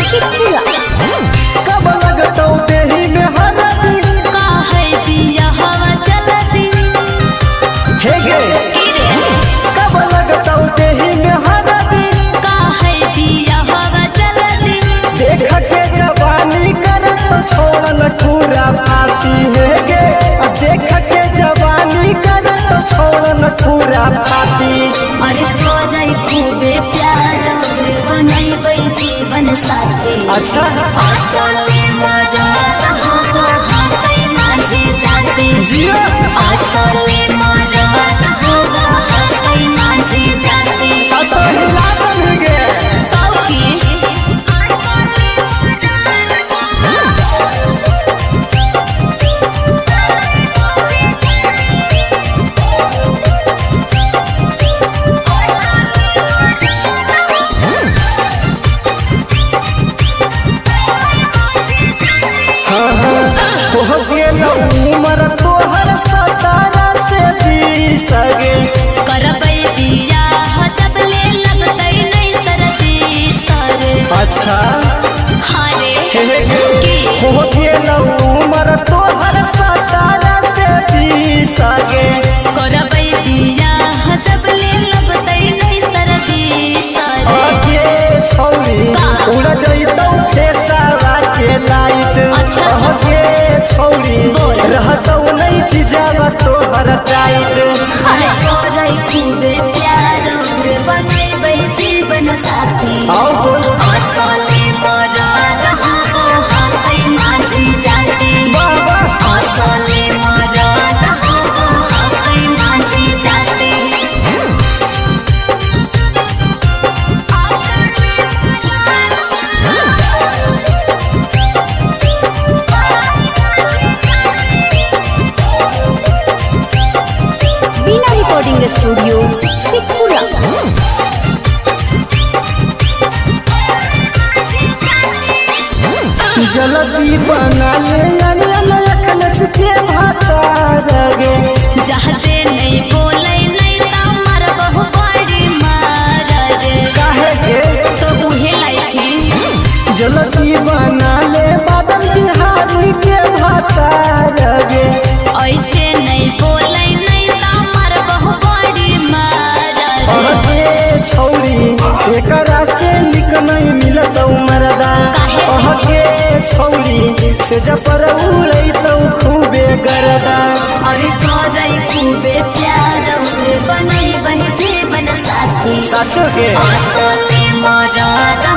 शेखपुरा। कब लगतौ देही में हरदी का है दिया हवा चलती हे गे कब लगतौ देही में हरदी का है दिया हवा चलती देख के जवानी करत छोड़न पूरा फाती हे गे देख के जवानी करत छोड़न पूरा फाती। अरे तोरई खूबे प्यार बनैबै जीवन साथी। अच्छा आसले मरद हो हाथै माझे जाते जिया आसले मरद हो हाथै माझे जाते तो हिला दे गे तब की हो गेलौ उमर तोहर 17 से 20 गे करबै बियाह जब ले लगतै नहीं सरदी सरे। अच्छा हारे हे गे हो गेलौ उमर तोहर 17 से 20 गे करबै बियाह जब ले लगतै नहीं सरदी सरे। आगे छौरी उड़ जइतौ फेसावा के लाइट अच्छा। आगे छौरी रहतौ नहीं चीजावा तोहर टाइट। अरे तोरै खूबे प्यार रे बनैबै जीवन साथी। आओ बोल आसले मरद हो हाथै माझे जाते बाबा आसले मरद हो हाथै माझे जाते। बीना रिकॉर्डिंग स्टूडियो शेखपुरा। जलती बना ले अखन से भाता गे चाहते नहीं बोले नहीं तो मर बहु बड़ी मार रे काहे के तो उहे लाइकी जलती बना ले बादल बिहारी के भाता गे ऐसे नहीं बोले नहीं तो मर बहु बड़ी मार रे। अहके छौरी एकरा से निक नहीं मिलतौ मरदा काहे? अहके छौरी से जपर उड़ैतौ खूबे गरदा। अरे तोरै खूबे प्यार रे बनैबै जीवन साथी। सासो के आसले मरद